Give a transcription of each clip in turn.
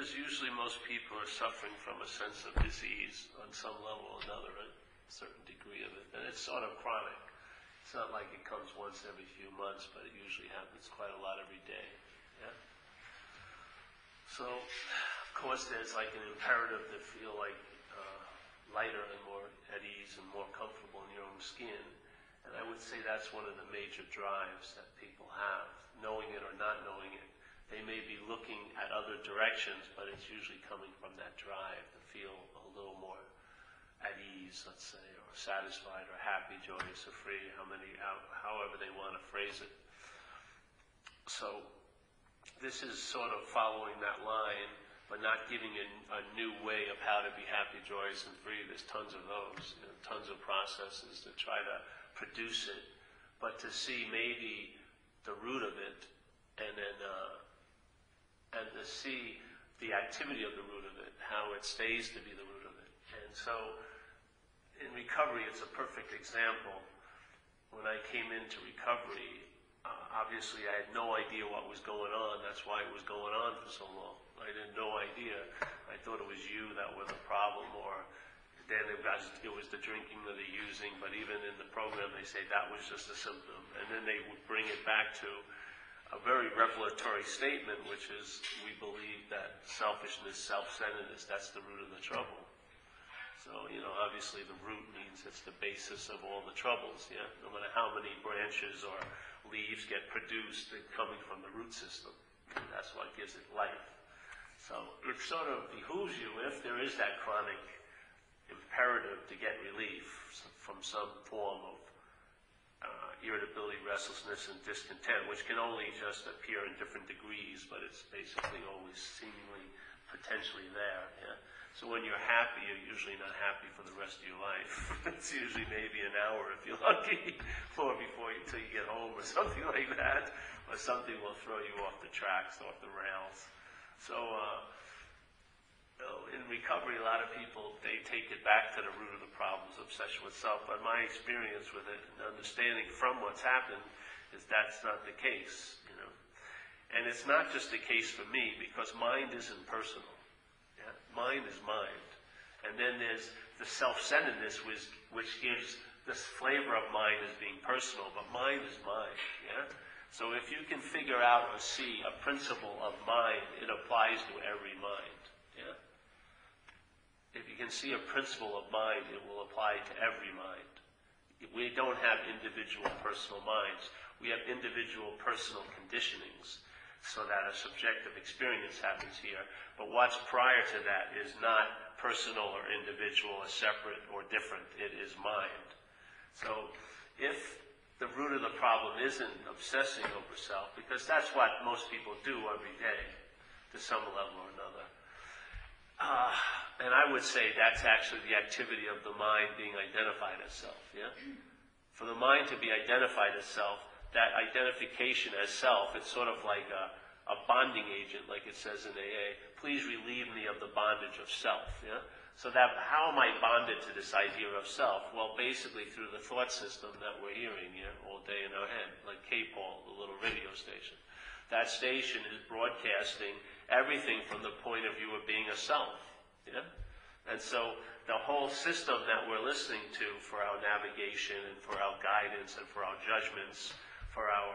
because usually most people are suffering from a sense of disease on some level or another, a certain degree of it. And it's sort of chronic. It's not like it comes once every few months, but it usually happens quite a lot every day. Yeah? So, of course, there's like an imperative to feel like lighter and more at ease and more comfortable in your own skin. And I would say that's one of the major drives that people have, knowing it or not knowing it. They may be looking at other directions, but it's usually coming from that drive to feel a little more at ease, let's say, or satisfied, or happy, joyous, or free, however they want to phrase it. So this is sort of following that line, but not giving a new way of how to be happy, joyous, and free. There's tons of those, tons of processes to try to produce it, but to see maybe the root of it, and then and to see the activity of the root of it, how it stays to be the root of it. And so in recovery, it's a perfect example. When I came into recovery, obviously I had no idea what was going on. That's why it was going on for so long. I had no idea. I thought it was you that were the problem, or then it was the drinking or the using, but even in the program they say that was just a symptom. And then they would bring it back to a very revelatory statement, which is, we believe that selfishness, self-centeredness, that's the root of the trouble. So, obviously the root means it's the basis of all the troubles, yeah? No matter how many branches or leaves get produced, they're coming from the root system. And that's what gives it life. So it sort of behooves you, if there is that chronic imperative to get relief from some form of irritability, restlessness, and discontent, which can only just appear in different degrees, but it's basically always seemingly potentially there. Yeah? So when you're happy, you're usually not happy for the rest of your life. It's usually maybe an hour if you're lucky, or until you get home or something like that, or something will throw you off the tracks, off the rails. So in recovery, a lot of people, they take it back to the root of the problems, obsession with self. But my experience with it and understanding from what's happened is that's not the case, And it's not just the case for me, because mind isn't personal. Yeah? Mind is mind. And then there's the self-centeredness, which gives this flavor of mind as being personal, but mind is mind. Yeah? So if you can figure out or see a principle of mind, it applies to every mind. Yeah? If you can see a principle of mind, it will apply to every mind. We don't have individual personal minds. We have individual personal conditionings, so that a subjective experience happens here. But what's prior to that is not personal or individual or separate or different. It is mind. So if the root of the problem isn't obsessing over self, because that's what most people do every day to some level or another. And I would say that's actually the activity of the mind being identified as self, yeah? For the mind to be identified as self, that identification as self, it's sort of like a bonding agent, like it says in AA. Please relieve me of the bondage of self, yeah? So that, how am I bonded to this idea of self? Well, basically through the thought system that we're hearing here all day in our head, like K-Paul, the little radio station. That station is broadcasting everything from the point of view of being a self, yeah? And so the whole system that we're listening to for our navigation and for our guidance and for our judgments, for our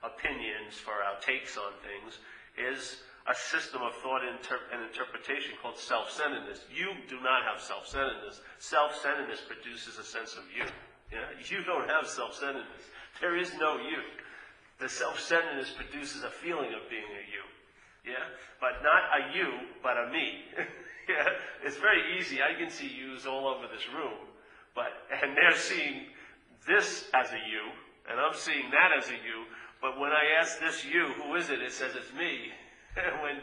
opinions, for our takes on things, is a system of thought and interpretation called self-centeredness. You do not have self-centeredness. Self-centeredness produces a sense of you. Yeah? You don't have self-centeredness. There is no you. The self-centeredness produces a feeling of being a you. Yeah? But not a you, but a me. Yeah? It's very easy. I can see yous all over this room, and they're seeing this as a you, and I'm seeing that as a you, but when I ask this you, who is it? It says it's me. And when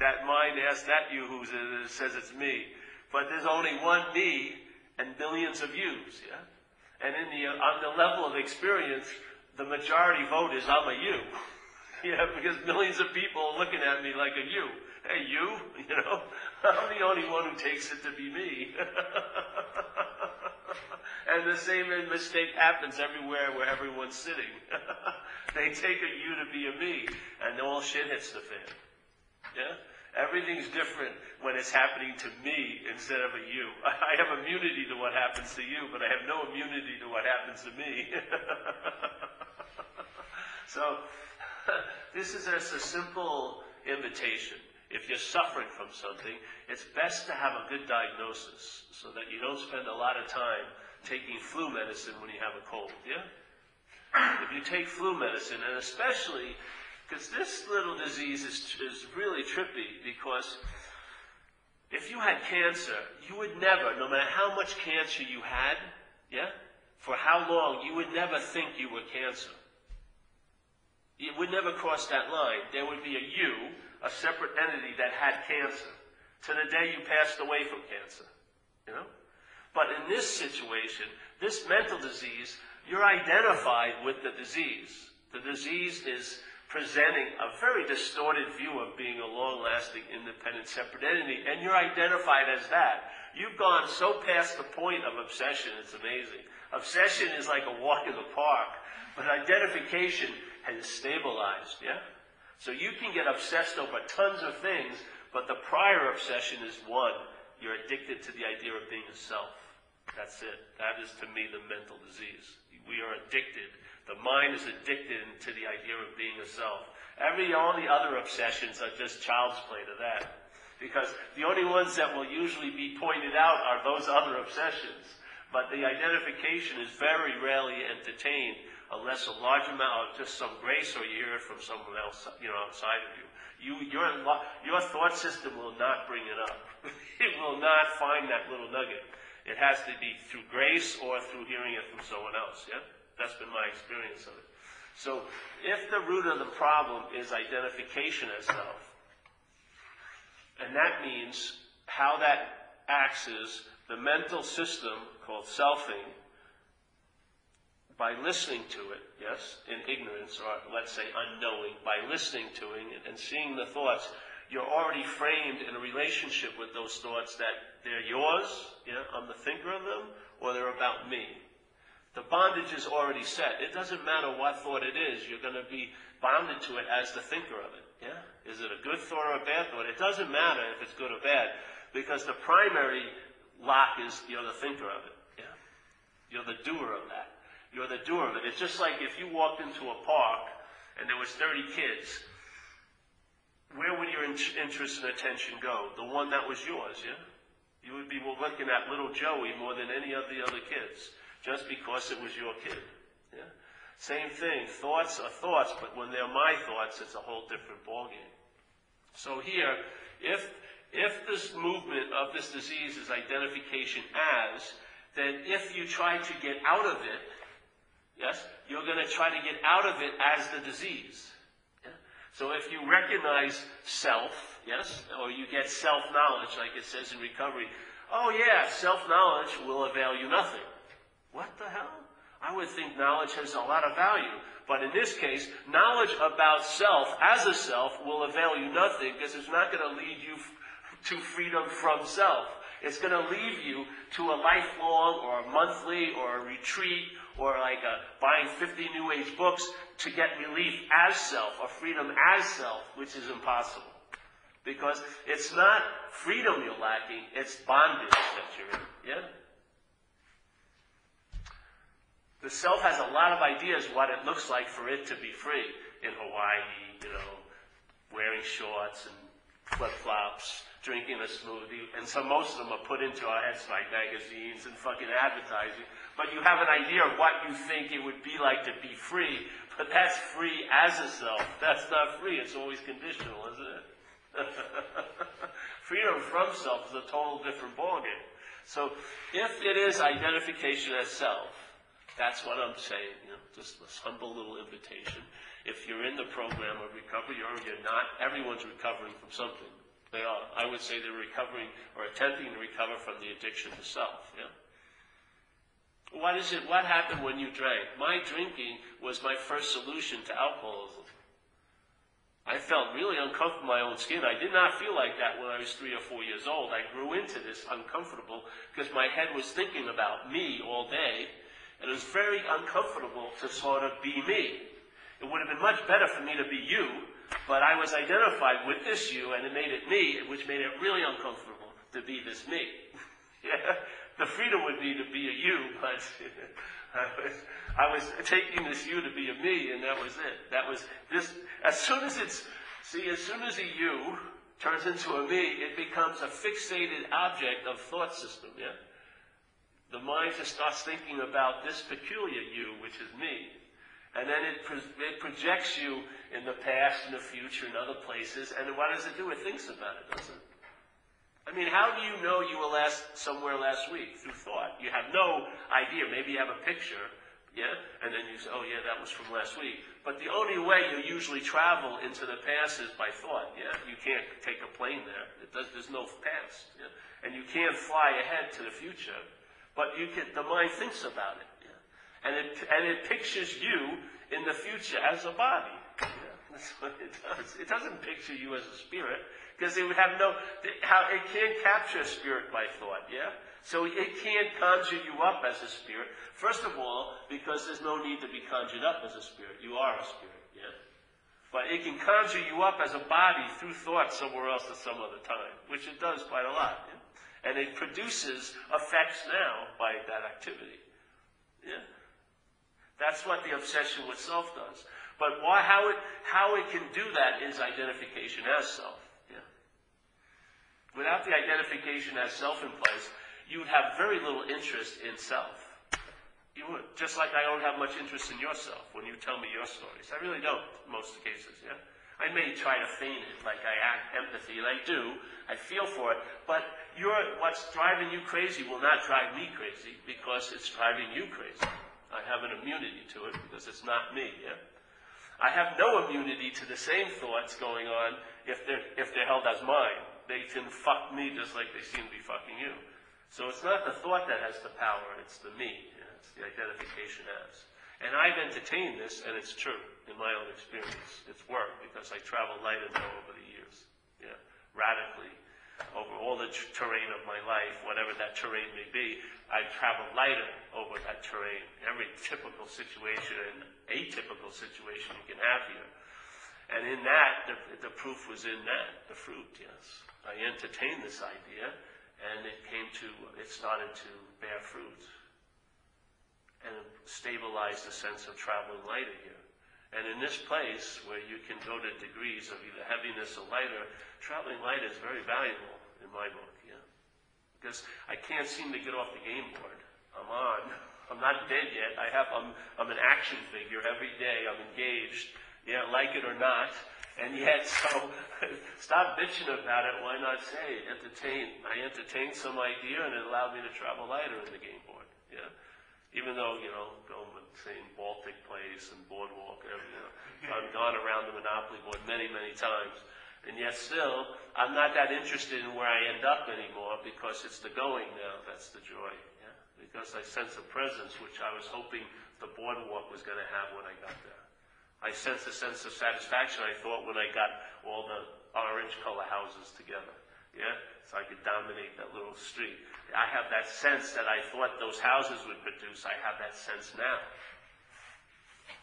that mind asks that you, who is it? It says it's me. But there's only one me and billions of yous, yeah? And on the level of experience, the majority vote is I'm a you. Yeah, because millions of people are looking at me like a you. Hey, you, I'm the only one who takes it to be me. And the same mistake happens everywhere where everyone's sitting. They take a you to be a me, and all shit hits the fan. Yeah? Everything's different when it's happening to me instead of a you. I have immunity to what happens to you, but I have no immunity to what happens to me. So, this is just a simple invitation. If you're suffering from something, it's best to have a good diagnosis so that you don't spend a lot of time taking flu medicine when you have a cold, yeah? If you take flu medicine, and especially, because this little disease is really trippy, because if you had cancer, you would never, no matter how much cancer you had, yeah, for how long, you would never think you were cancer. It would never cross that line. There would be a you, a separate entity that had cancer, to the day you passed away from cancer, you know? But in this situation, this mental disease, you're identified with the disease. The disease is presenting a very distorted view of being a long-lasting, independent, separate entity, and you're identified as that. You've gone so past the point of obsession, it's amazing. Obsession is like a walk in the park, but identification has stabilized, yeah? So you can get obsessed over tons of things, but the prior obsession is one. You're addicted to the idea of being a self. That's it. That is, to me, the mental disease. We are addicted. The mind is addicted to the idea of being a self. All the other obsessions are just child's play to that. Because the only ones that will usually be pointed out are those other obsessions. But the identification is very rarely entertained unless a large amount of just some grace, or you hear it from someone else, outside of you. Your thought system will not bring it up. It will not find that little nugget. It has to be through grace or through hearing it from someone else, yeah? That's been my experience of it. So, if the root of the problem is identification as self, and that means how that acts is the mental system called selfing, by listening to it, yes, in ignorance, or let's say unknowing, by listening to it and seeing the thoughts, you're already framed in a relationship with those thoughts that they're yours, yeah, I'm the thinker of them, or they're about me. The bondage is already set. It doesn't matter what thought it is, you're going to be bounded to it as the thinker of it, yeah? Is it a good thought or a bad thought? It doesn't matter if it's good or bad, because the primary lock is you're the thinker of it, yeah? You're the doer of that. You're the doer of it. It's just like if you walked into a park and there was 30 kids, where would your interest and attention go? The one that was yours, yeah? You would be looking at little Joey more than any of the other kids, just because it was your kid, yeah? Same thing. Thoughts are thoughts, but when they're my thoughts, it's a whole different ballgame. So here, if this movement of this disease is identification as, then if you try to get out of it, yes, you're going to try to get out of it as the disease. Yeah? So if you recognize self, yes, or you get self-knowledge, like it says in recovery, oh yeah, self-knowledge will avail you nothing. What the hell? I would think knowledge has a lot of value. But in this case, knowledge about self as a self will avail you nothing, because it's not going to lead you to freedom from self. It's going to lead you to a lifelong or a monthly or a retreat or like buying 50 New Age books to get relief as self or freedom as self, which is impossible. Because it's not freedom you're lacking, it's bondage that you're in. Yeah? The self has a lot of ideas what it looks like for it to be free. In Hawaii, wearing shorts and flip-flops, drinking a smoothie, and most of them are put into our heads by magazines and fucking advertising. But you have an idea of what you think it would be like to be free, but that's free as a self. That's not free. It's always conditional, isn't it? Freedom from self is a total different ballgame. So if it is identification as self, that's what I'm saying. Just this humble little invitation. If you're in the program of recovery or you're not, everyone's recovering from something. They are. I would say they're recovering or attempting to recover from the addiction to self. Yeah. What happened when you drank? My drinking was my first solution to alcoholism. I felt really uncomfortable in my own skin. I did not feel like that when I was 3 or 4 years old. I grew into this uncomfortable because my head was thinking about me all day, and it was very uncomfortable to sort of be me. It would have been much better for me to be you, but I was identified with this you, and it made it me, which made it really uncomfortable to be this me. Yeah? The freedom would be to be a you, but I was taking this you to be a me, and that was it. That was this. As soon as a you turns into a me, it becomes a fixated object of thought system. Yeah, the mind just starts thinking about this peculiar you, which is me, and then it projects you in the past, in the future, in other places. And what does it do? It thinks about it, doesn't it? I mean, how do you know you were somewhere last week? Through thought. You have no idea. Maybe you have a picture, yeah? And then you say, oh yeah, that was from last week. But the only way you usually travel into the past is by thought, yeah? You can't take a plane there. There's no past, yeah? And you can't fly ahead to the future. But the mind thinks about it, yeah? And it pictures you in the future as a body. Yeah? That's what it does. It doesn't picture you as a spirit. Because it would have it can't capture a spirit by thought, yeah? So it can't conjure you up as a spirit. First of all, because there's no need to be conjured up as a spirit. You are a spirit, yeah? But it can conjure you up as a body through thought somewhere else at some other time, which it does quite a lot, yeah? And it produces effects now by that activity, yeah? That's what the obsession with self does. But how it can do that is identification as self. Without the identification as self in place, you would have very little interest in self. You would. Just like I don't have much interest in yourself when you tell me your stories. I really don't, in most cases, yeah? I may try to feign it, like I act empathy, and I do. I feel for it. But what's driving you crazy will not drive me crazy because it's driving you crazy. I have an immunity to it because it's not me, yeah? I have no immunity to the same thoughts going on if they're held as mine. They can fuck me just like they seem to be fucking you. So it's not the thought that has the power, it's the me. Yeah? It's the identification as. And I've entertained this, and it's true in my own experience. It's worked because I traveled lighter now over the years. Yeah, radically. Over all the terrain of my life, whatever that terrain may be, I've traveled lighter over that terrain. Every typical situation and atypical situation you can have here. And in that, the proof was in that, the fruit, yes. I entertained this idea, and it started to bear fruit. And stabilized the sense of traveling lighter here. And in this place, where you can go to degrees of either heaviness or lighter, traveling lighter is very valuable in my book, yeah. Because I can't seem to get off the game board. I'm on. I'm not dead yet. I'm an action figure every day. I'm engaged. Yeah, like it or not. And yet, so, stop bitching about it. Why not say it? I entertained some idea, and it allowed me to travel lighter in the game board. Yeah. Even though, going with saying Baltic Place and Boardwalk, I've gone around the Monopoly board many, many times. And yet still, I'm not that interested in where I end up anymore because it's the going now that's the joy. Yeah? Because I sense a presence which I was hoping the Boardwalk was going to have when I got there. I sense a sense of satisfaction, I thought, when I got all the orange color houses together. Yeah? So I could dominate that little street. I have that sense that I thought those houses would produce. I have that sense now.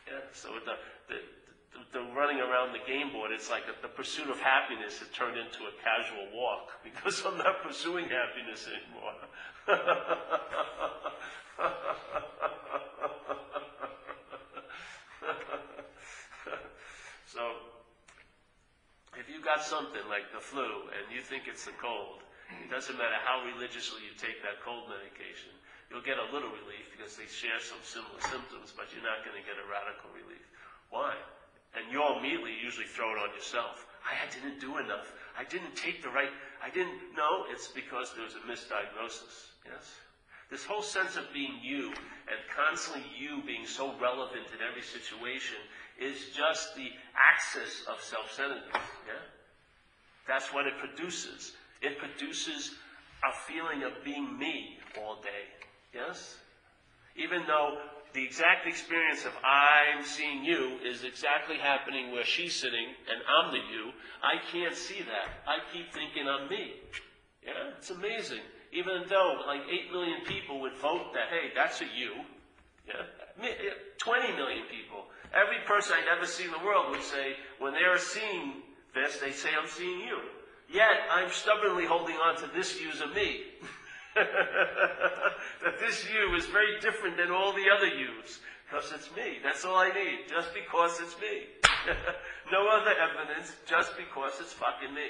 Yeah? So the running around the game board, it's like the pursuit of happiness has turned into a casual walk because I'm not pursuing happiness anymore. So, if you got something like the flu and you think it's the cold, it doesn't matter how religiously you take that cold medication. You'll get a little relief because they share some similar symptoms, but you're not going to get a radical relief. Why? And you'll immediately usually throw it on yourself. I didn't do enough. I didn't take the right... No, it's because there was a misdiagnosis. Yes? This whole sense of being you and constantly you being so relevant in every situation is just the axis of self-centeredness. Yeah? That's what it produces. It produces a feeling of being me all day. Yes? Even though the exact experience of I'm seeing you is exactly happening where she's sitting and I'm the you, I can't see that. I keep thinking I'm me. Yeah? It's amazing. Even though like 8 million people would vote that, hey, that's a you. Yeah? 20 million people. Every person I'd ever seen in the world would say, when they're seeing this, they say, I'm seeing you. Yet, I'm stubbornly holding on to this view's of me. That this you is very different than all the other yous. Because it's me. That's all I need. Just because it's me. No other evidence, just because it's fucking me.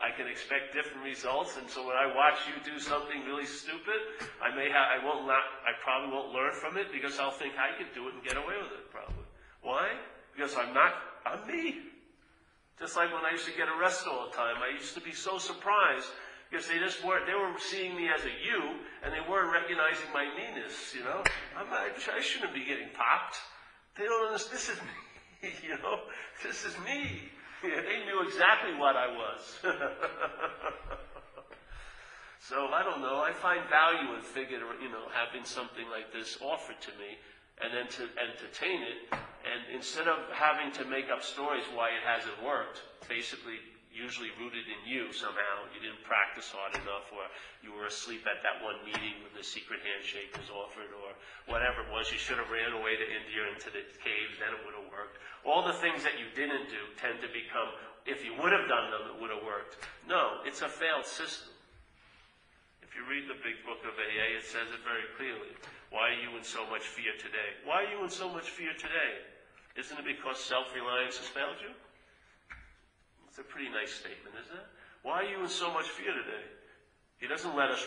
I can expect different results, and so when I watch you do something really stupid, I probably won't learn from it because I'll think I could do it and get away with it, probably. Why? Because I'm me. Just like when I used to get arrested all the time, I used to be so surprised because they were seeing me as a you, and they weren't recognizing my meanness, you know. I shouldn't be getting popped. They don't understand, this is me, you know. This is me. Yeah, they knew exactly what I was. So, I don't know, I find value in having something like this offered to me, and then to entertain it, and instead of having to make up stories why it hasn't worked, basically usually rooted in you somehow. You didn't practice hard enough, or you were asleep at that one meeting when the secret handshake was offered, or whatever it was. You should have ran away to India into the caves, then it would have worked. All the things that you didn't do tend to become, if you would have done them, it would have worked. No, it's a failed system. If you read the big book of AA, it says it very clearly. Why are you in so much fear today? Why are you in so much fear today? Isn't it because self-reliance has failed you? It's a pretty nice statement, isn't it? Why are you in so much fear today? He doesn't let us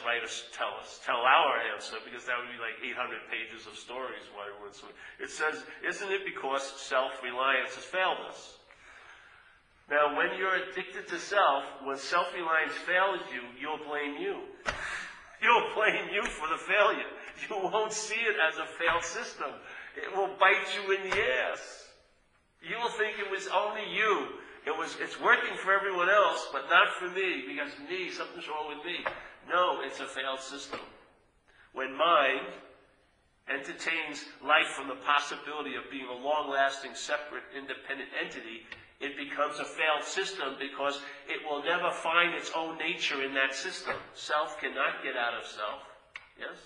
tell our answer, because that would be like 800 pages of stories why we're in so much. It says, isn't it because self-reliance has failed us? Now, when you're addicted to self, when self-reliance fails you, you'll blame you. You'll blame you for the failure. You won't see it as a failed system. It will bite you in the ass. You'll think it was only you. It's working for everyone else, but not for me, because something's wrong with me. No, it's a failed system. When mind entertains life from the possibility of being a long-lasting, separate, independent entity, it becomes a failed system because it will never find its own nature in that system. Self cannot get out of self. Yes?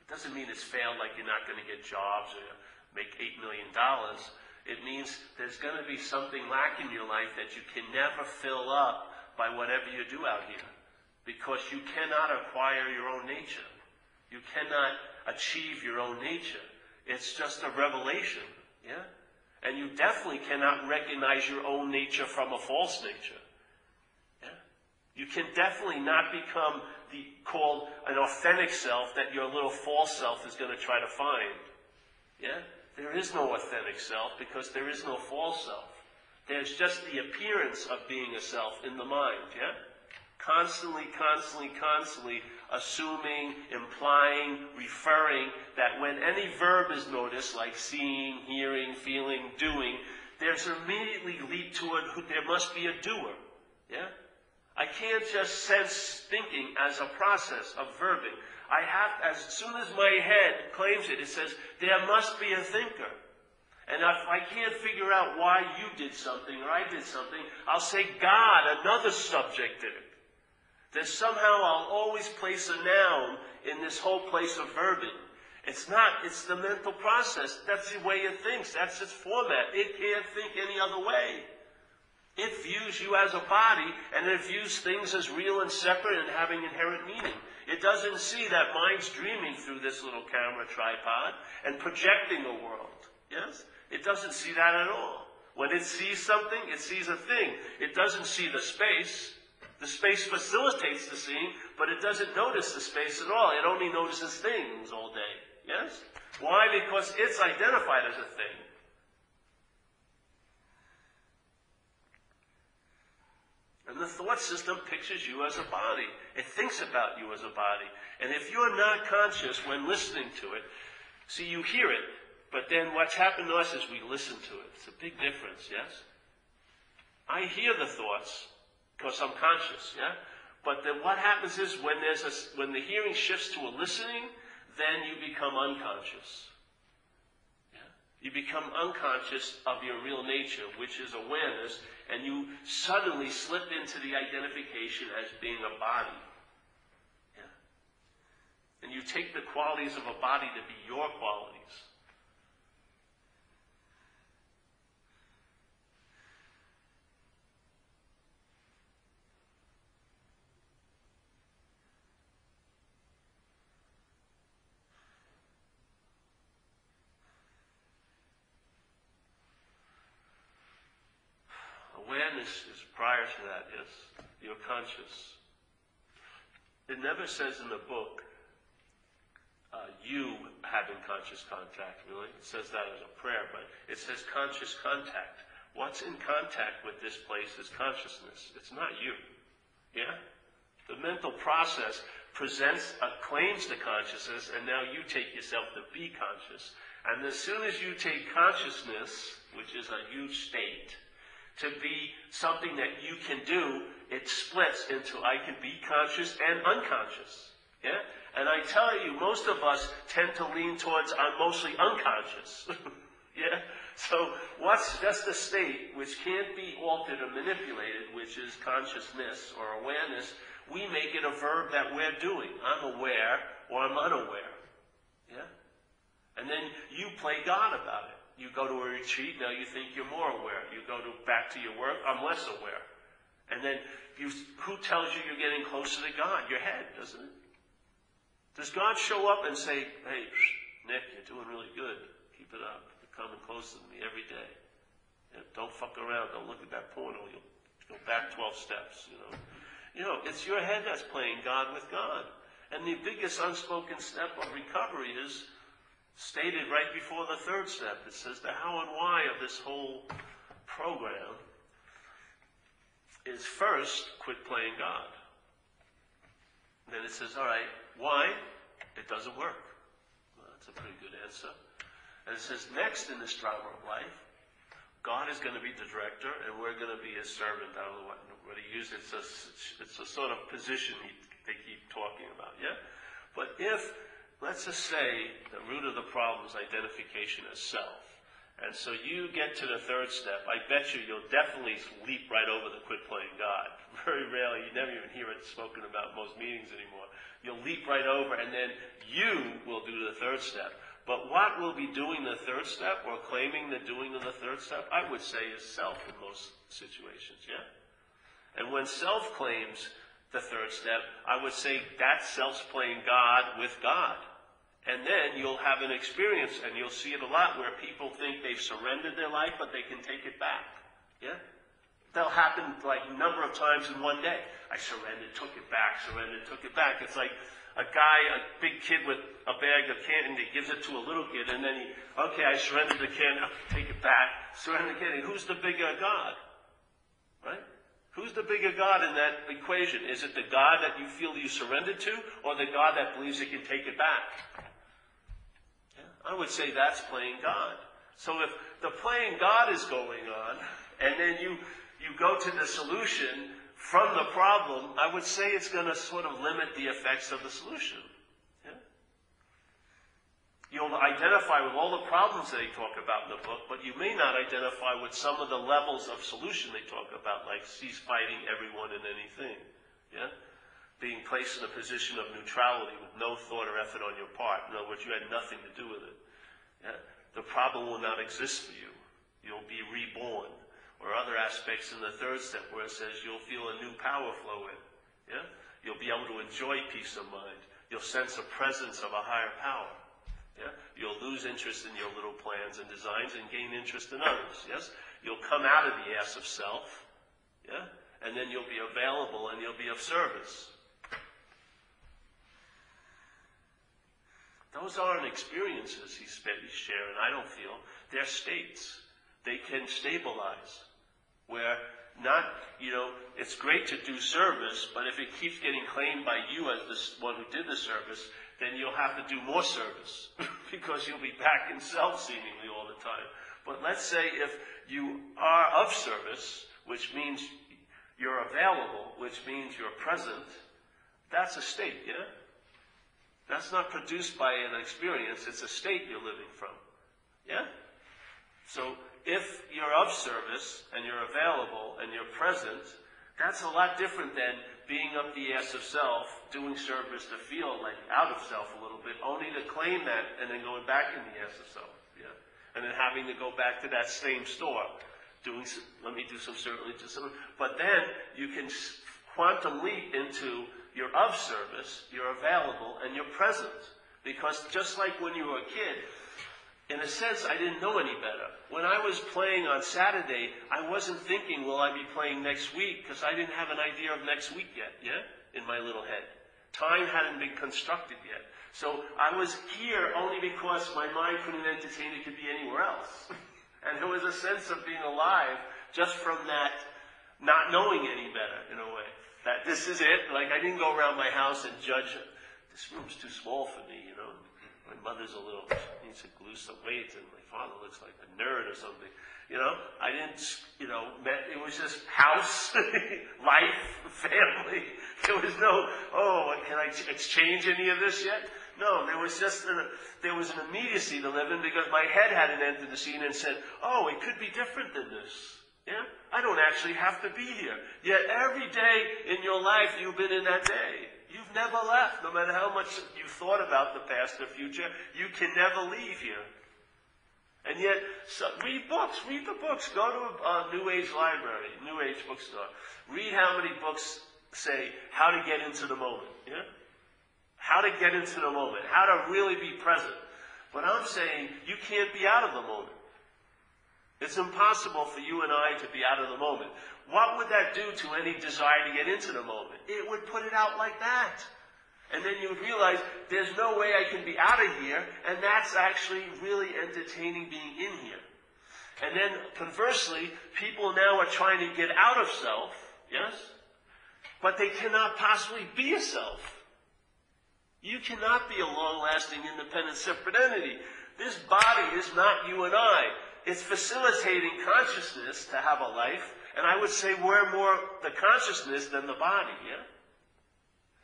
Doesn't mean it's failed like you're not going to get jobs or make $8 million. It means there's going to be something lacking in your life that you can never fill up by whatever you do out here. Because you cannot acquire your own nature. You cannot achieve your own nature. It's just a revelation. Yeah? And you definitely cannot recognize your own nature from a false nature. Yeah? You can definitely not become called an authentic self that your little false self is going to try to find. Yeah? There is no authentic self because there is no false self. There's just the appearance of being a self in the mind. Yeah? Constantly assuming, implying, referring that when any verb is noticed, like seeing, hearing, feeling, doing, there's immediately lead to it, there must be a doer. Yeah? I can't just sense thinking as a process of verbing. As soon as my head claims it, it says, there must be a thinker. And if I can't figure out why you did something or I did something, I'll say God, another subject did it. That somehow I'll always place a noun in this whole place of verbing. It's not, it's the mental process. That's the way it thinks. That's its format. It can't think any other way. It views you as a body, and it views things as real and separate and having inherent meaning. It doesn't see that mind's dreaming through this little camera tripod and projecting a world. Yes? It doesn't see that at all. When it sees something, it sees a thing. It doesn't see the space. The space facilitates the seeing, but it doesn't notice the space at all. It only notices things all day. Yes? Why? Because it's identified as a thing. And the thought system pictures you as a body. It thinks about you as a body. And if you're not conscious when listening to it, see, you hear it, but then what's happened to us is we listen to it. It's a big difference, yes? I hear the thoughts because I'm conscious, yeah? But then what happens is when the hearing shifts to a listening, then you become unconscious. You become unconscious of your real nature, which is awareness, and you suddenly slip into the identification as being a body. Yeah? And you take the qualities of a body to be your qualities. Awareness is prior to that, yes. You're conscious. It never says in the book, you having conscious contact, really. It says that as a prayer, but it says conscious contact. What's in contact with this place is consciousness. It's not you. Yeah? The mental process claims the consciousness, and now you take yourself to be conscious. And as soon as you take consciousness, which is a huge state, to be something that you can do, it splits into I can be conscious and unconscious. Yeah? And I tell you, most of us tend to lean towards I'm mostly unconscious. Yeah? So what's just a state which can't be altered or manipulated, which is consciousness or awareness, we make it a verb that we're doing. I'm aware or I'm unaware. Yeah? And then you play God about it. You go to a retreat, now you think you're more aware. You go back to your work, I'm less aware. And then who tells you you're getting closer to God? Your head, doesn't it? Does God show up and say, hey, Nick, you're doing really good. Keep it up. You're coming closer to me every day. Yeah, don't fuck around. Don't look at that porno. You'll go back 12 steps, You know, it's your head that's playing God with God. And the biggest unspoken step of recovery is stated right before the third step. It says the how and why of this whole program is first, quit playing God. Then it says, all right, why? It doesn't work. Well, that's a pretty good answer. And it says, next in this drama of life, God is going to be the director, and we're going to be his servant. I don't know what he used. It's a sort of position they keep talking about, yeah? But if, let's just say, the root of the problem is identification as self, and so you get to the third step, I bet you'll definitely leap right over the quit playing God. Very rarely, you never even hear it spoken about in most meetings anymore. You'll leap right over, and then you will do the third step. But what will be doing the third step, or claiming the doing of the third step, I would say is self in most situations, yeah? And when self claims the third step, I would say that's self's playing God with God. And then you'll have an experience, and you'll see it a lot, where people think they've surrendered their life, but they can take it back. Yeah? That'll happen like a number of times in one day. I surrendered, took it back, surrendered, took it back. It's like a big kid with a bag of candy, gives it to a little kid, and then I surrendered the candy, take it back, surrender the candy. Who's the bigger God? Right? Who's the bigger God in that equation? Is it the God that you feel you surrendered to, or the God that believes it can take it back? I would say that's playing God. So if the playing God is going on, and then you go to the solution from the problem, I would say it's going to sort of limit the effects of the solution. Yeah? You'll identify with all the problems they talk about in the book, but you may not identify with some of the levels of solution they talk about, like cease fighting everyone and anything. Yeah? Being placed in a position of neutrality with no thought or effort on your part. In other words, you had nothing to do with it. Yeah? The problem will not exist for you. You'll be reborn. Or other aspects in the third step where it says you'll feel a new power flow in. Yeah? You'll be able to enjoy peace of mind. You'll sense a presence of a higher power. Yeah? You'll lose interest in your little plans and designs and gain interest in others. Yes? You'll come out of the ass of self. Yeah? And then you'll be available and you'll be of service. Those aren't experiences he's sharing, I don't feel. They're states. They can stabilize. Where it's great to do service, but if it keeps getting claimed by you as the one who did the service, then you'll have to do more service because you'll be back in self seemingly all the time. But let's say if you are of service, which means you're available, which means you're present, that's a state, yeah? That's not produced by an experience, it's a state you're living from. Yeah? So if you're of service and you're available and you're present, That's a lot different than being up the ass of self, doing service to feel like out of self a little bit, only to claim that and then going back in the ass of self. Yeah? And then having to go back to that same store, let me do some service. But then you can quantum leap into you're of service, you're available, and you're present. Because just like when you were a kid, in a sense, I didn't know any better. When I was playing on Saturday, I wasn't thinking, will I be playing next week? Because I didn't have an idea of next week yet, in my little head. Time hadn't been constructed yet. So I was here only because my mind couldn't entertain it could be anywhere else. And there was a sense of being alive just from that not knowing any better, in a way. That this is it. Like, I didn't go around my house and judge, this room's too small for me, My mother's a little, she needs to lose some weight, and my father looks like a nerd or something. I didn't, it was just house, life, family. There was no, can I exchange any of this yet? No, there was an immediacy to live in because my head hadn't entered the scene and said, it could be different than this. Yeah? I don't actually have to be here. Yet every day in your life you've been in that day. You've never left. No matter how much you thought about the past or future, you can never leave here. And yet, read books. Read the books. Go to a New Age library, New Age bookstore. Read how many books say how to get into the moment. Yeah? How to get into the moment. How to really be present. But I'm saying you can't be out of the moment. It's impossible for you and I to be out of the moment. What would that do to any desire to get into the moment? It would put it out like that. And then you would realize there's no way I can be out of here, and that's actually really entertaining being in here. And then conversely, people now are trying to get out of self, yes? But they cannot possibly be a self. You cannot be a long-lasting, independent, separate entity. This body is not you and I. It's facilitating consciousness to have a life, and I would say we're more the consciousness than the body, yeah?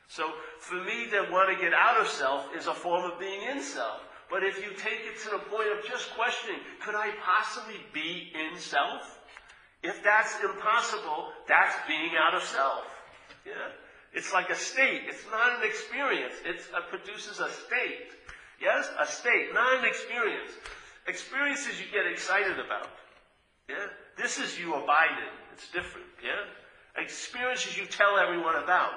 So for me to want to get out of self is a form of being in self. But if you take it to the point of just questioning, could I possibly be in self? If that's impossible, that's being out of self. Yeah? It's like a state. It's not an experience. It produces a state. Yes? A state, not an experience. Experiences you get excited about. Yeah? This is you abide in. It's different. Yeah? Experiences you tell everyone about.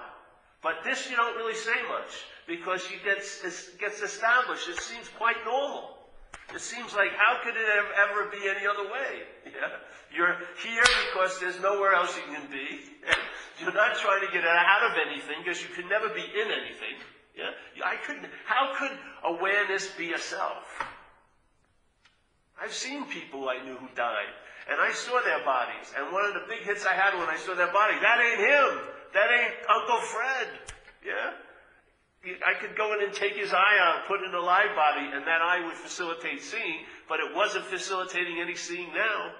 But this you don't really say much because it gets established. It seems quite normal. It seems like how could it ever be any other way? Yeah? You're here because there's nowhere else you can be. You're not trying to get out of anything because you could never be in anything. Yeah? How could awareness be a self? I've seen people I knew who died, and I saw their bodies. And one of the big hits I had when I saw their body, that ain't him. That ain't Uncle Fred. Yeah? I could go in and take his eye out, put it in a live body, and that eye would facilitate seeing, but it wasn't facilitating any seeing now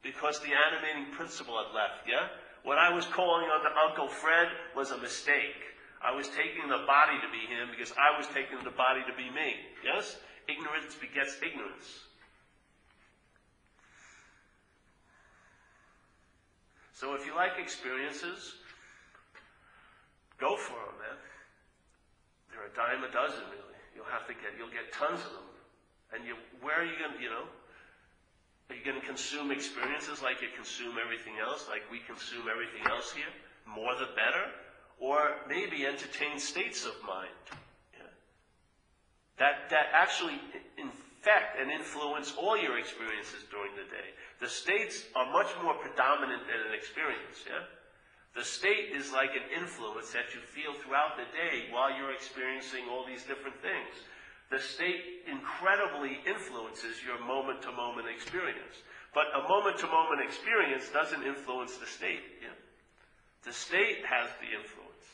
because the animating principle had left. Yeah? What I was calling on Uncle Fred was a mistake. I was taking the body to be him because I was taking the body to be me. Yes? Ignorance begets ignorance. So if you like experiences, go for them, man. They're a dime a dozen, really. You'll get tons of them. And where are you going to, are you going to consume experiences like you consume everything else, like we consume everything else here? More the better? Or maybe entertain states of mind. Yeah? That actually affect and influence all your experiences during the day. The states are much more predominant than an experience, yeah? The state is like an influence that you feel throughout the day while you're experiencing all these different things. The state incredibly influences your moment-to-moment experience. But a moment-to-moment experience doesn't influence the state, yeah? The state has the influence.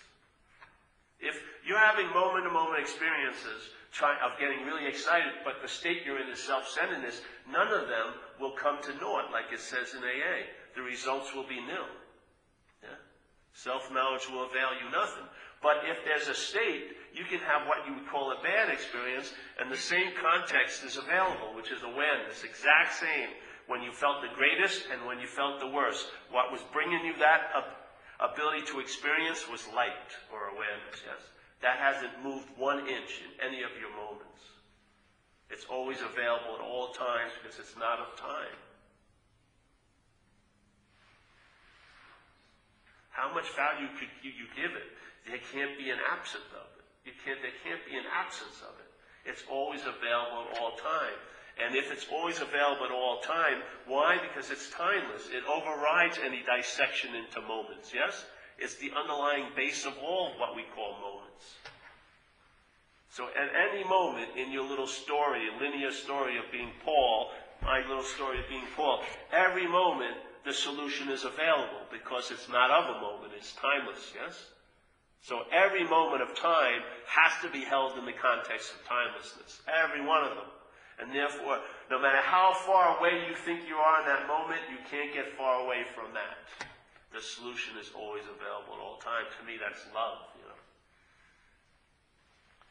If you're having moment-to-moment experiences of getting really excited, but the state you're in is self-centeredness, none of them will come to naught, like it says in AA. The results will be nil. Yeah? Self-knowledge will avail you nothing. But if there's a state, you can have what you would call a bad experience, and the same context is available, which is awareness, exact same, when you felt the greatest and when you felt the worst. What was bringing you that Ability to experience was light or awareness, yes? That hasn't moved 1 inch in any of your moments. It's always available at all times because it's not of time. How much value could you give it? There can't be an absence of it. There can't be an absence of it. It's always available at all time. And if it's always available at all time, why? Because it's timeless. It overrides any dissection into moments, yes? It's the underlying base of all what we call moments. So at any moment in your little story, linear story of being Paul, my little story of being Paul, every moment the solution is available because it's not of a moment, it's timeless, yes? So every moment of time has to be held in the context of timelessness. Every one of them. And therefore, no matter how far away you think you are in that moment, you can't get far away from that. The solution is always available at all times. To me, that's love, you know.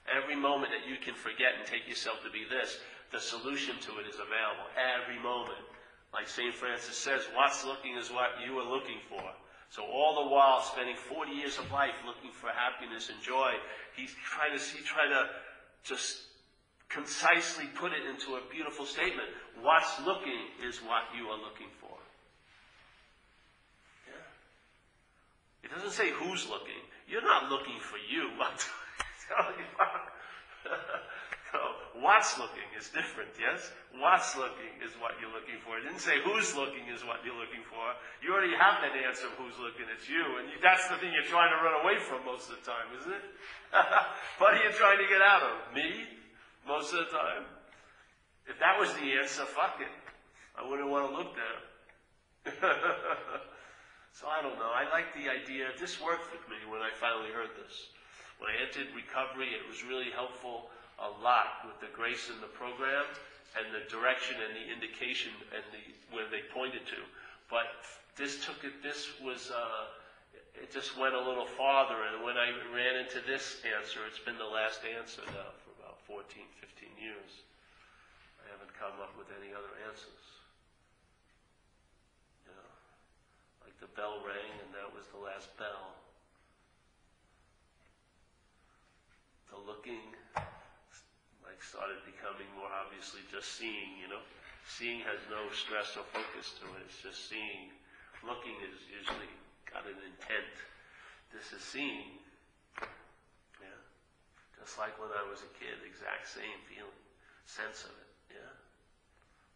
Every moment that you can forget and take yourself to be this, the solution to it is available. Every moment. Like St. Francis says, what's looking is what you are looking for. So all the while, spending 40 years of life looking for happiness and joy, he's trying to just concisely put it into a beautiful statement. What's looking is what you are looking for. Yeah. It doesn't say who's looking. You're not looking for you. I'm telling you. No, what's looking is different, yes? What's looking is what you're looking for. It didn't say who's looking is what you're looking for. You already have that answer of who's looking. It's you. And that's the thing you're trying to run away from most of the time, isn't it? What are you trying to get out of? Me? Most of the time. If that was the answer, fuck it. I wouldn't want to look there. So I don't know. I like the idea. This worked with me when I finally heard this. When I entered recovery, it was really helpful a lot with the grace in the program and the direction and the indication and where they pointed to. But it just went a little farther. And when I ran into this answer, it's been the last answer now for about 14, 15 years. I haven't come up with any other answers. You know, like the bell rang and that was the last bell. The looking started becoming more obviously just seeing, you know. Seeing has no stress or focus to it. It's just seeing. Looking is usually got an intent. This is seeing. Yeah. Just like when I was a kid, exact same feeling, sense of it. Yeah.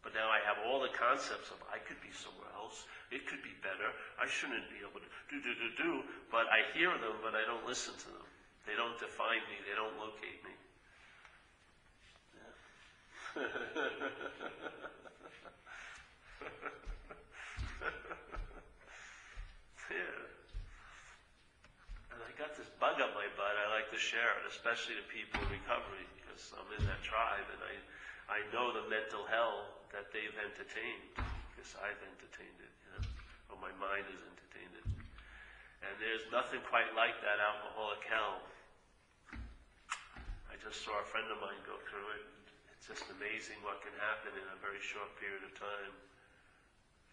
But now I have all the concepts of I could be somewhere else. It could be better. I shouldn't be able to do. But I hear them, but I don't listen to them. They don't define me. They don't locate me. Yeah. And I got this bug up my butt. I like to share it, especially to people in recovery, because I'm in that tribe, and I know the mental hell that they've entertained, because I've entertained it, you know, or my mind has entertained it. And there's nothing quite like that alcoholic hell. I just saw a friend of mine go through it. It's just amazing what can happen in a very short period of time.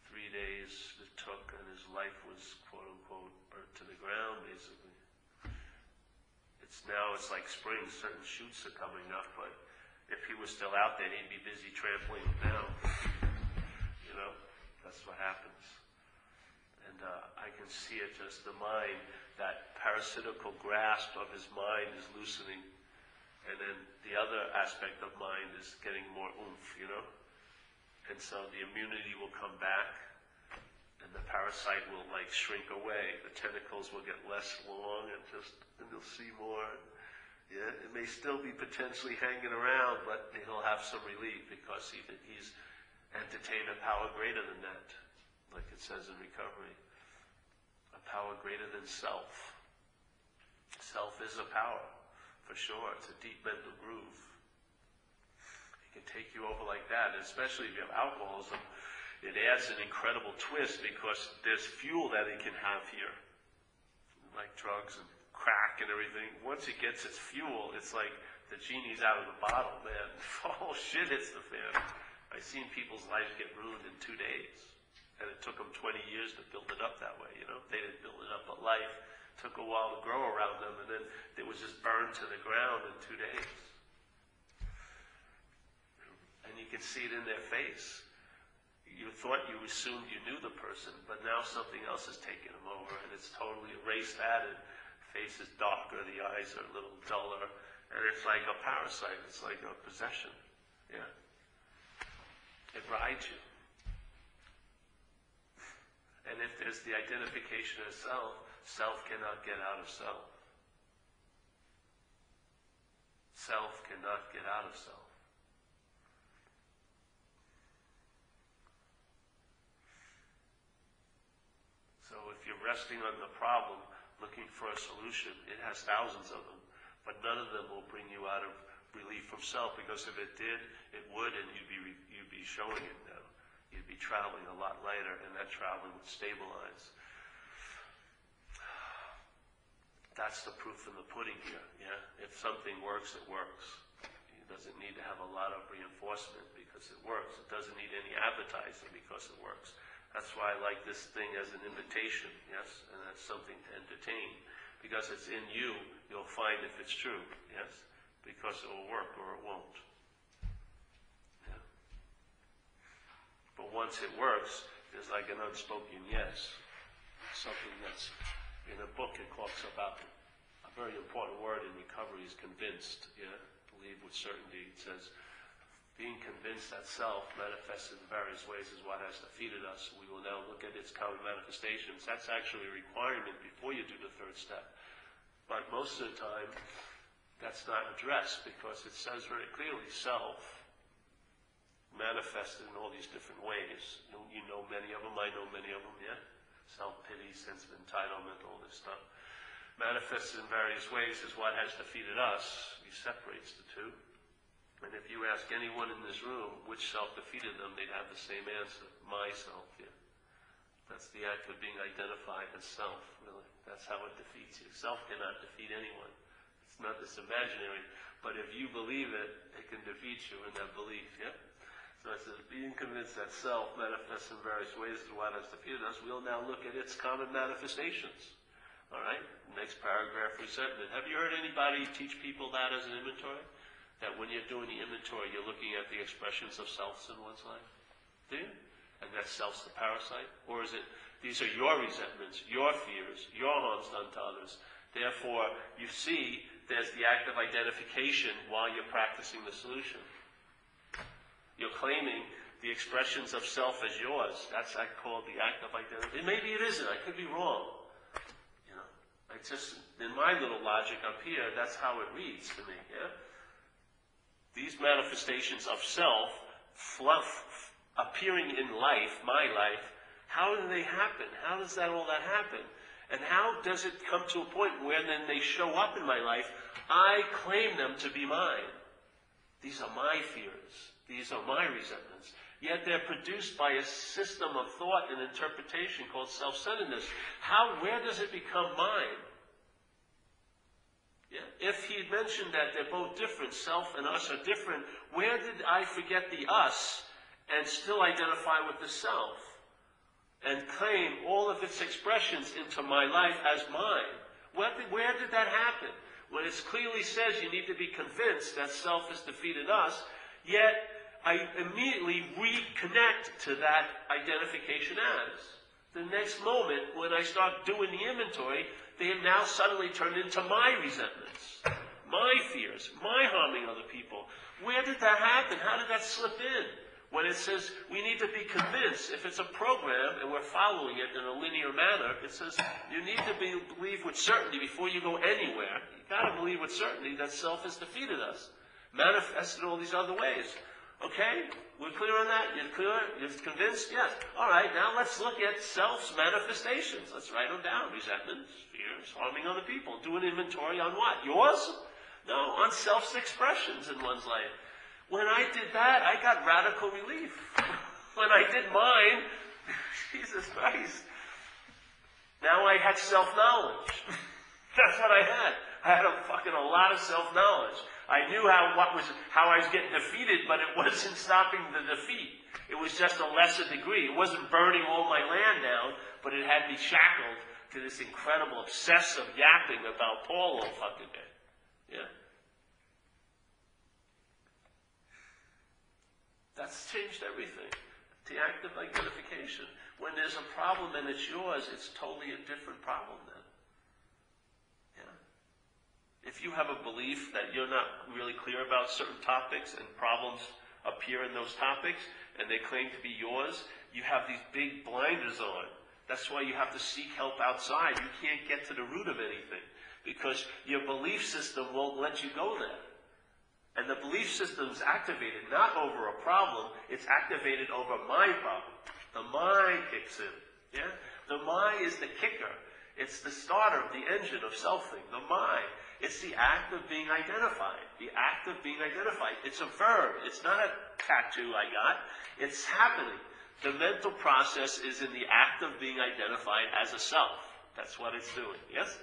3 days it took, and his life was, quote unquote, burnt to the ground, basically. It's like spring, certain shoots are coming up, but if he was still out there, he'd be busy trampling them down. You know, that's what happens. And I can see it, just the mind, that parasitical grasp of his mind is loosening. And then the other aspect of mind is getting more oomph, you know? And so the immunity will come back, and the parasite will like shrink away. The tentacles will get less long, and you'll see more. Yeah, it may still be potentially hanging around, but he'll have some relief because he's entertained a power greater than that, like it says in recovery. A power greater than self. Self is a power. For sure, it's a deep mental groove. It can take you over like that, and especially if you have alcoholism. It adds an incredible twist because there's fuel that it can have here, like drugs and crack and everything. Once it gets its fuel, it's like the genie's out of the bottle, man. Oh, shit hits the fan. I've seen people's lives get ruined in 2 days. And it took them 20 years to build it up that way, you know. They didn't build it up, but life took a while to grow around them, and then it was just burned to the ground in 2 days. And you can see it in their face. You thought you assumed you knew the person, but now something else has taken them over, and it's totally erased that, and the face is darker, the eyes are a little duller, and it's like a parasite, it's like a possession. Yeah. It rides you. And if there's the identification of self, self cannot get out of self. Self cannot get out of self. So if you're resting on the problem, looking for a solution, it has thousands of them, but none of them will bring you out of relief from self, because if it did, it would, and you'd be showing it now. You'd be traveling a lot lighter, and that traveling would stabilize. That's the proof in the pudding here, yeah? If something works, it works. It doesn't need to have a lot of reinforcement because it works. It doesn't need any advertising because it works. That's why I like this thing as an invitation, yes? And that's something to entertain. Because it's in you, you'll find if it's true, yes? Because it will work or it won't. But once it works, there's like an unspoken yes. Something that's in a book it talks about. A very important word in recovery is convinced. Yeah, believe with certainty. It says, being convinced that self manifests in various ways is what has defeated us. We will now look at its common manifestations. That's actually a requirement before you do the third step. But most of the time, that's not addressed because it says very clearly, self manifested in all these different ways. You know many of them, I know many of them, yeah? Self-pity, sense of entitlement, all this stuff. Manifested in various ways is what has defeated us. He separates the two. And if you ask anyone in this room which self defeated them, they'd have the same answer. Myself, yeah. That's the act of being identified as self, really. That's how it defeats you. Self cannot defeat anyone. It's not this imaginary. But if you believe it, it can defeat you in that belief, yeah? So it says, being convinced that self manifests in various ways is what has defeated us, we'll now look at its common manifestations. All right? Next paragraph, resentment. Have you heard anybody teach people that as an inventory? That when you're doing the inventory, you're looking at the expressions of selves in one's life? Do you? And that self's the parasite? Or is it, these are your resentments, your fears, your harms done to others. Therefore, you see, there's the act of identification while you're practicing the solution. You're claiming the expressions of self as yours. That's called the act of identity. Maybe it isn't. I could be wrong. You know, I just, in my little logic up here, that's how it reads to me. Yeah. These manifestations of self, appearing in life, my life, how do they happen? How does all that happen? And how does it come to a point where then they show up in my life? I claim them to be mine. These are my fears. These are my resentments. Yet they're produced by a system of thought and interpretation called self-centeredness. Where does it become mine? Yeah? If he had mentioned that they're both different, self and us are different, where did I forget the us and still identify with the self and claim all of its expressions into my life as mine? Where did that happen? When it clearly says you need to be convinced that self has defeated us, yet I immediately reconnect to that identification as. The next moment, when I start doing the inventory, they have now suddenly turned into my resentments, my fears, my harming other people. Where did that happen? How did that slip in? When it says we need to be convinced, if it's a program and we're following it in a linear manner, it says you need to believe with certainty before you go anywhere. You've got to believe with certainty that self has defeated us, manifested all these other ways. Okay? We're clear on that? You're clear? You're convinced? Yes. All right, now let's look at self's manifestations. Let's write them down. Resentments, fears, harming other people. Do an inventory on what? Yours? No, on self's expressions in one's life. When I did that, I got radical relief. When I did mine, Jesus Christ. Now I had self-knowledge. That's what I had. I had a lot of self-knowledge. I knew how I was getting defeated, but it wasn't stopping the defeat. It was just a lesser degree. It wasn't burning all my land down, but it had me shackled to this incredible obsessive yapping about Paul all fucking day. Yeah? That's changed everything. The act of identification. When there's a problem and it's yours, it's totally a different problem then. Yeah? If you have a belief that you're not really clear about certain topics and problems appear in those topics and they claim to be yours, you have these big blinders on. That's why you have to seek help outside. You can't get to the root of anything because your belief system won't let you go there. And the belief system is activated not over a problem, it's activated over my problem. The mind kicks in. Yeah? The mind is the kicker. It's the starter of the engine of selfing. The mind. It's the act of being identified. The act of being identified. It's a verb. It's not a tattoo I got. It's happening. The mental process is in the act of being identified as a self. That's what it's doing. Yes?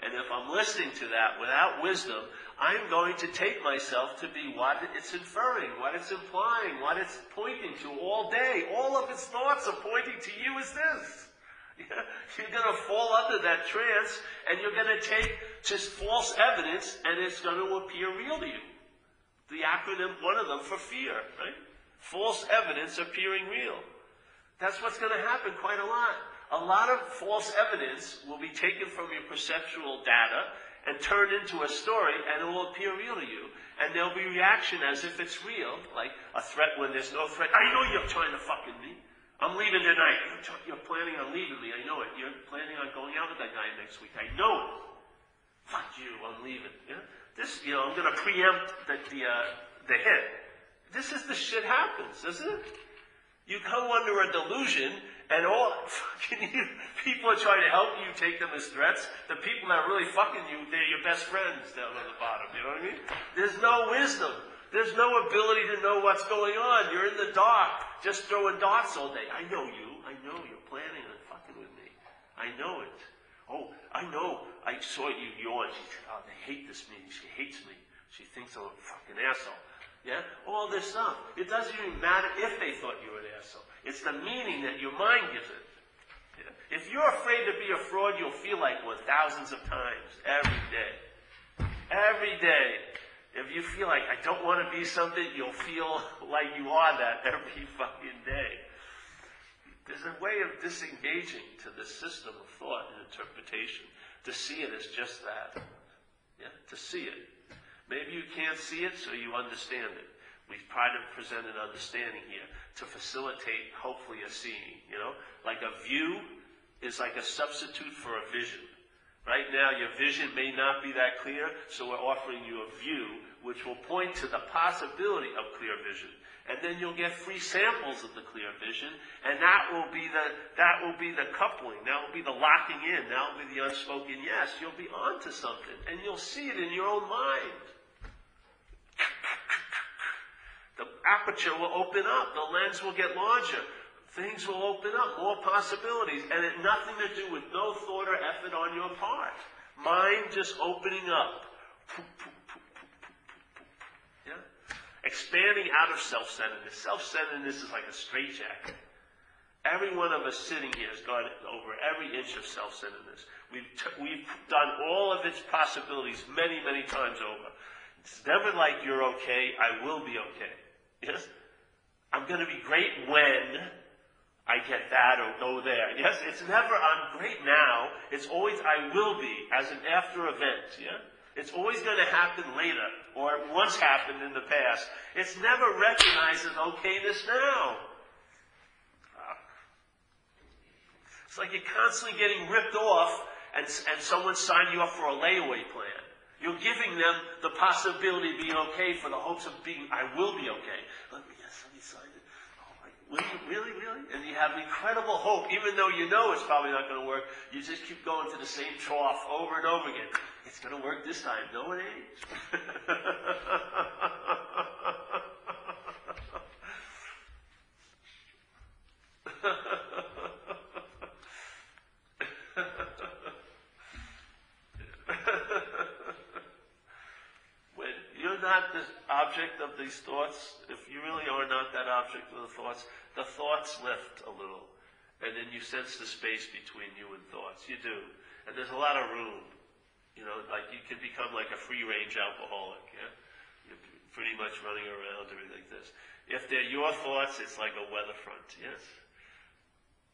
And if I'm listening to that without wisdom, I'm going to take myself to be what it's inferring, what it's implying, what it's pointing to all day. All of its thoughts are pointing to you as this. Yeah? You're going to fall under that trance, and you're going to take just false evidence, and it's going to appear real to you. The acronym, one of them, for fear, right? False evidence appearing real. That's what's going to happen quite a lot. A lot of false evidence will be taken from your perceptual data and turned into a story, and it will appear real to you. And there'll be reaction as if it's real, like a threat when there's no threat. I know you're trying to fucking me. I'm leaving tonight. You're planning on leaving me. I know it. You're planning on going out with that guy next week. I know it. Fuck you. I'm leaving. Yeah? This, I'm going to preempt the hit. This is the shit happens, isn't it? You come under a delusion, and all fucking people are trying to help you take them as threats. The people that are really fucking you, they're your best friends down on the bottom. You know what I mean? There's no wisdom. There's no ability to know what's going on. You're in the dark, just throwing darts all day. I know you. I know you're planning on fucking with me. I know it. Oh, I know. I saw you yawn. She said, oh, they hate this meeting. She hates me. She thinks I'm a fucking asshole. Yeah? All this stuff. It doesn't even matter if they thought you were an asshole. It's the meaning that your mind gives it. Yeah? If you're afraid to be a fraud, you'll feel like one thousands of times every day. Every day. If you feel like I don't want to be something, you'll feel like you are that every fucking day. There's a way of disengaging to this system of thought and interpretation. To see it as just that. Yeah? To see it. Maybe you can't see it, so you understand it. We've tried to present an understanding here to facilitate, hopefully, a seeing. Like a view is like a substitute for a vision. Right now, your vision may not be that clear, so we're offering you a view which will point to the possibility of clear vision. And then you'll get free samples of the clear vision, and that will be the coupling. That will be the locking in. That will be the unspoken yes. You'll be onto something, and you'll see it in your own mind. The aperture will open up. The lens will get larger. Things will open up. More possibilities. And it nothing to do with no thought or effort on your part. Mind just opening up. Yeah? Expanding out of self-centeredness. Self-centeredness is like a straitjacket. Every one of us sitting here has gone over every inch of self-centeredness. We've done all of its possibilities many, many times over. It's never like you're okay, I will be okay. Yes? I'm going to be great when I get that or go there. Yes? It's never I'm great now. It's always I will be as an after event. Yeah? It's always going to happen later or it once happened in the past. It's never recognized as okayness now. It's like you're constantly getting ripped off and someone signed you up for a layaway plan. You're giving them the possibility of being okay for the hopes of being, I will be okay. Let me sign it. Oh, will you really? And you have incredible hope, even though you know it's probably not going to work. You just keep going to the same trough over and over again. It's going to work this time. No, it ain't. not the object of these thoughts, if you really are not that object of the thoughts lift a little. And then you sense the space between you and thoughts. You do. And there's a lot of room. You know, like you can become like a free-range alcoholic, yeah? You're pretty much running around doing like this. If they're your thoughts, it's like a weather front, yes?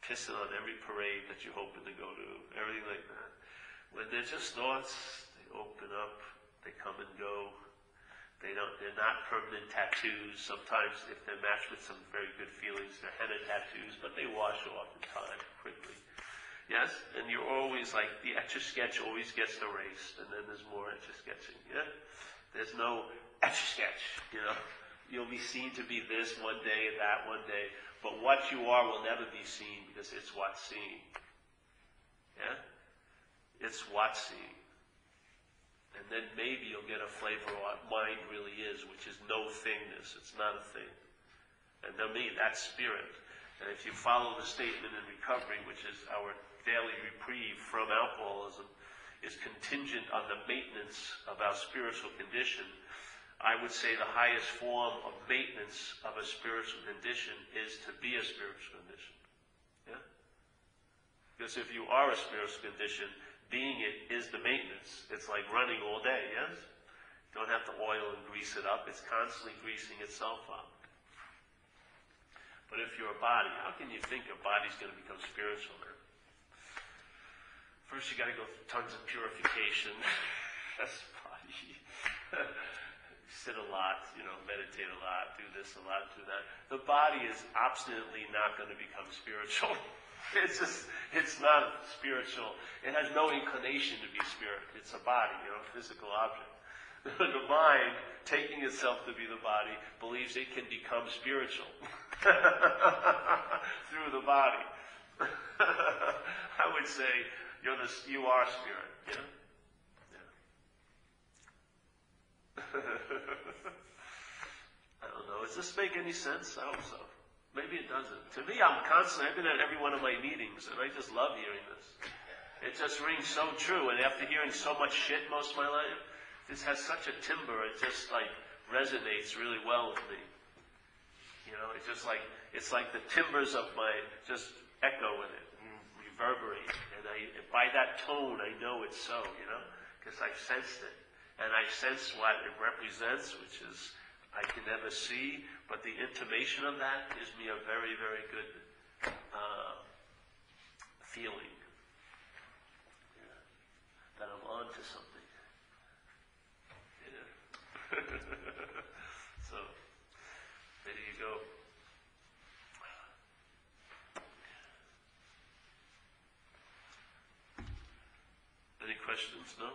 Pissing on every parade that you're hoping to go to, everything like that. When they're just thoughts, they open up, they come and go. They're not permanent tattoos. Sometimes, if they're matched with some very good feelings, they're henna tattoos, but they wash off in time quickly. Yes? And you're always like, the etch-a-sketch always gets erased, and then there's more etch-a-sketching, yeah? There's no etch-a-sketch, you know? You'll be seen to be this one day and that one day, but what you are will never be seen because it's what's seen. Yeah? It's what's seen. And then maybe you'll get a flavor of what mind really is, which is no thingness. It's not a thing. And to me, that's spirit. And if you follow the statement in recovery, which is our daily reprieve from alcoholism, is contingent on the maintenance of our spiritual condition, I would say the highest form of maintenance of a spiritual condition is to be a spiritual condition. Yeah? Because if you are a spiritual condition, being it is the maintenance. It's like running all day, yes? You don't have to oil and grease it up. It's constantly greasing itself up. But if you're a body, how can you think a body's going to become spiritual? First you got to go through tons of purification. That's the body. Sit a lot, meditate a lot, do this a lot, do that. The body is obstinately not going to become spiritual. It's not spiritual. It has no inclination to be spirit. It's a body, physical object. The mind, taking itself to be the body, believes it can become spiritual through the body. I would say you are spirit. Yeah. I don't know. Does this make any sense? I hope so. Maybe it doesn't. To me, I've been at every one of my meetings, and I just love hearing this. It just rings so true, and after hearing so much shit most of my life, this has such a timbre, it just resonates really well with me. It's like the timbers of my just echo in it, and reverberate, and by that tone, I know it's so, because I've sensed it. And I sense what it represents, which is I can never see, but the intimation of that gives me a very, very good feeling that I'm on to something. Yeah. So, there you go. Any questions? No?